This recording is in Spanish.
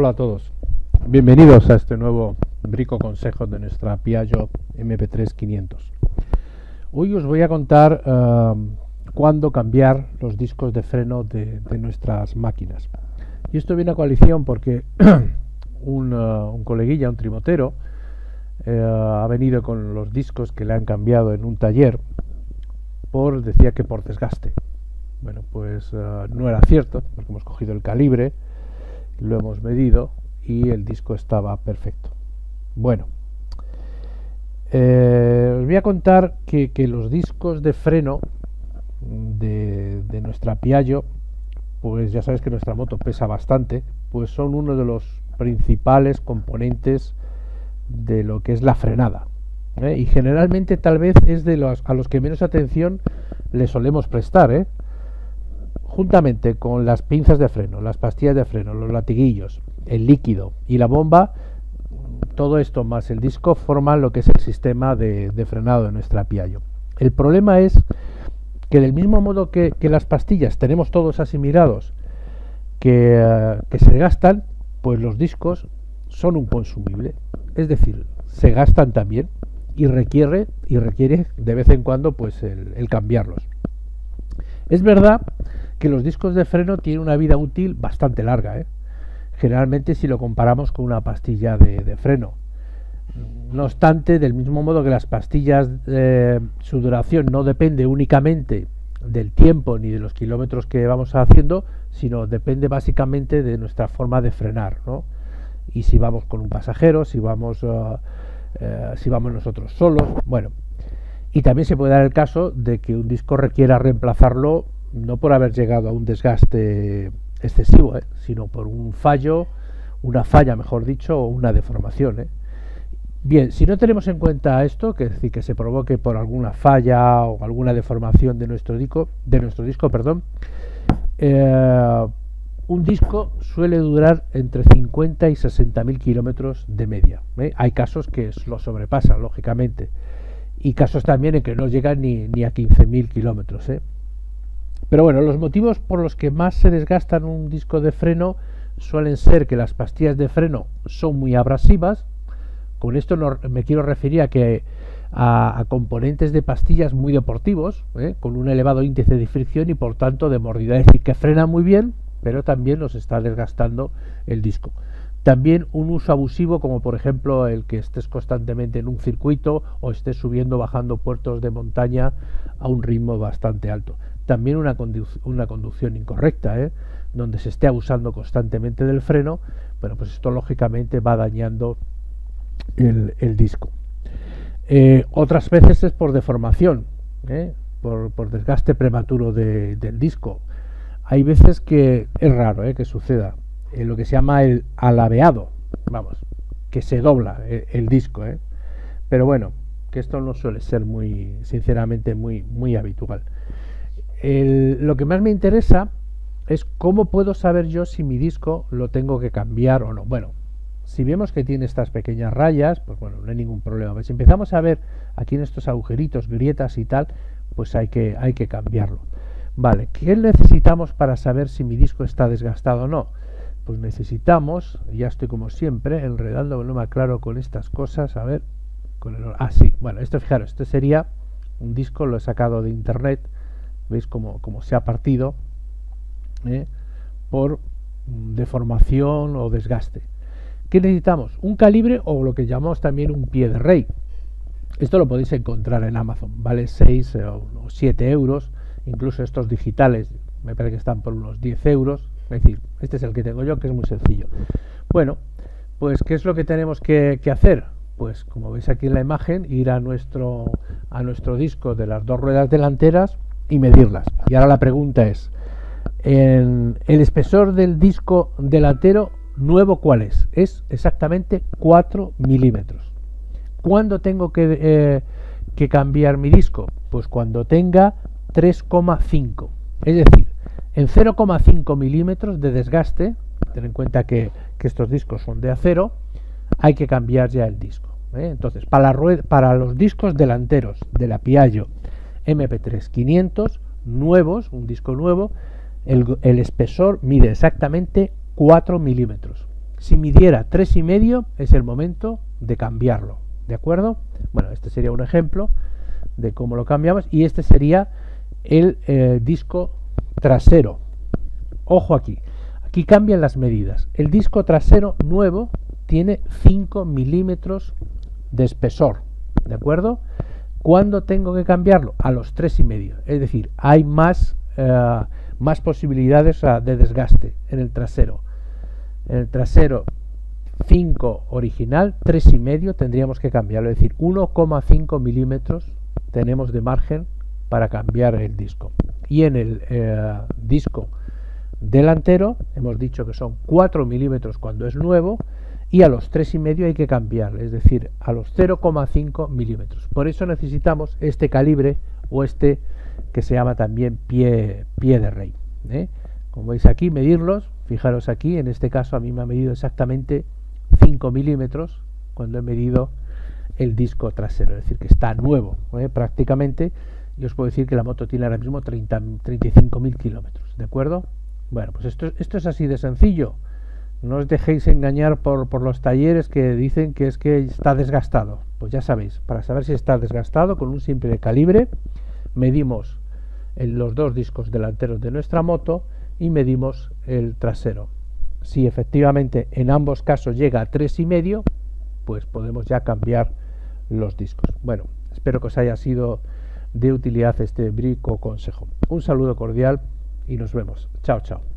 Hola a todos, bienvenidos a este nuevo brico consejo de nuestra Piaggio MP3 500. Hoy os voy a contar cuándo cambiar los discos de freno de nuestras máquinas. Y esto viene a coalición porque un coleguilla, un trimotero, ha venido con los discos que le han cambiado en un taller decía que por desgaste. Bueno, pues no era cierto, porque hemos cogido el calibre, lo hemos medido y el disco estaba perfecto. Bueno, os voy a contar que los discos de freno de nuestra Piaggio, pues ya sabéis que nuestra moto pesa bastante, pues son uno de los principales componentes de lo que es la frenada, y generalmente tal vez es a los que menos atención le solemos prestar, juntamente con las pinzas de freno, las pastillas de freno, los latiguillos, el líquido y la bomba. Todo esto más el disco forman lo que es el sistema de frenado de nuestra Piaggio. El problema es que del mismo modo que las pastillas tenemos todos asimilados que se gastan, pues los discos son un consumible, es decir, se gastan también y requiere de vez en cuando pues el cambiarlos. Es verdad que los discos de freno tienen una vida útil bastante larga, generalmente si lo comparamos con una pastilla de freno. No obstante, del mismo modo que las pastillas, su duración no depende únicamente del tiempo ni de los kilómetros que vamos haciendo, sino depende básicamente de nuestra forma de frenar, ¿no? Y si vamos con un pasajero, si vamos nosotros solos, bueno. Y también se puede dar el caso de que un disco requiera reemplazarlo no por haber llegado a un desgaste excesivo, sino por una falla, mejor dicho, o una deformación. Bien, si no tenemos en cuenta esto, que es decir, que se provoque por alguna falla o alguna deformación de nuestro disco, un disco suele durar entre 50 y 60.000 kilómetros de media. Hay casos que lo sobrepasan, lógicamente, y casos también en que no llegan ni a 15.000 kilómetros. Pero bueno, los motivos por los que más se desgastan un disco de freno suelen ser que las pastillas de freno son muy abrasivas. Con esto no me quiero referir a componentes de pastillas muy deportivos, con un elevado índice de fricción y por tanto de mordida, es decir, que frena muy bien, pero también nos está desgastando el disco. También un uso abusivo, como por ejemplo el que estés constantemente en un circuito o estés subiendo o bajando puertos de montaña a un ritmo bastante alto. También una conducción incorrecta, donde se esté abusando constantemente del freno, bueno, pues esto lógicamente va dañando el disco. Otras veces es por deformación, por desgaste prematuro del disco. Hay veces que es raro que suceda lo que se llama el alabeado, que se dobla el disco, pero bueno, que esto no suele ser sinceramente muy habitual. Lo que más me interesa es cómo puedo saber yo si mi disco lo tengo que cambiar o no. Bueno, si vemos que tiene estas pequeñas rayas, pues bueno, no hay ningún problema. Pero si empezamos a ver aquí en estos agujeritos, grietas y tal, pues hay que cambiarlo. Vale, ¿qué necesitamos para saber si mi disco está desgastado o no? Pues necesitamos, ya estoy como siempre enredando, no me aclaro con estas cosas, a ver, sí, bueno, fijaros, esto sería un disco, lo he sacado de internet, veis cómo se ha partido por deformación o desgaste. ¿Qué necesitamos? Un calibre o lo que llamamos también un pie de rey. Esto lo podéis encontrar en Amazon, vale 6 o 7 euros, incluso estos digitales me parece que están por unos 10 euros, es decir, este es el que tengo yo, que es muy sencillo. Bueno, pues ¿qué es lo que tenemos que hacer? Pues como veis aquí en la imagen, ir a nuestro disco de las dos ruedas delanteras y medirlas. Y ahora la pregunta es, el espesor del disco delantero nuevo, ¿cuál es? Es exactamente 4 milímetros. ¿Cuándo tengo que cambiar mi disco? Pues cuando tenga 3,5. Es decir, en 0,5 milímetros de desgaste, ten en cuenta que estos discos son de acero, hay que cambiar ya el disco. Entonces, para los discos delanteros de la Piaggio MP3 500 nuevos, un disco nuevo, el espesor mide exactamente 4 milímetros. Si midiera 3,5 es el momento de cambiarlo, ¿de acuerdo? Bueno, este sería un ejemplo de cómo lo cambiamos, y este sería el disco trasero. Ojo aquí, aquí cambian las medidas. El disco trasero nuevo tiene 5 milímetros de espesor, ¿de acuerdo? ¿Cuándo tengo que cambiarlo? A los 3,5, es decir, hay más posibilidades de desgaste en el trasero. En el trasero 5 original, 3,5 tendríamos que cambiarlo, es decir, 1,5 milímetros tenemos de margen para cambiar el disco. Y en el disco delantero hemos dicho que son 4 milímetros cuando es nuevo, y a los 3,5 hay que cambiar, es decir, a los 0,5 milímetros. Por eso necesitamos este calibre, o este que se llama también pie de rey, ¿eh? Como veis aquí, medirlos, fijaros aquí, en este caso a mí me ha medido exactamente 5 milímetros cuando he medido el disco trasero, es decir, que está nuevo, prácticamente. Yo os puedo decir que la moto tiene ahora mismo 35.000 kilómetros, ¿de acuerdo? Bueno, pues esto es así de sencillo. No os dejéis engañar por los talleres que dicen que es que está desgastado. Pues ya sabéis, para saber si está desgastado, con un simple calibre medimos los dos discos delanteros de nuestra moto y medimos el trasero. Si efectivamente en ambos casos llega a 3,5, pues podemos ya cambiar los discos. Bueno, espero que os haya sido de utilidad este brico consejo. Un saludo cordial y nos vemos. Chao, chao.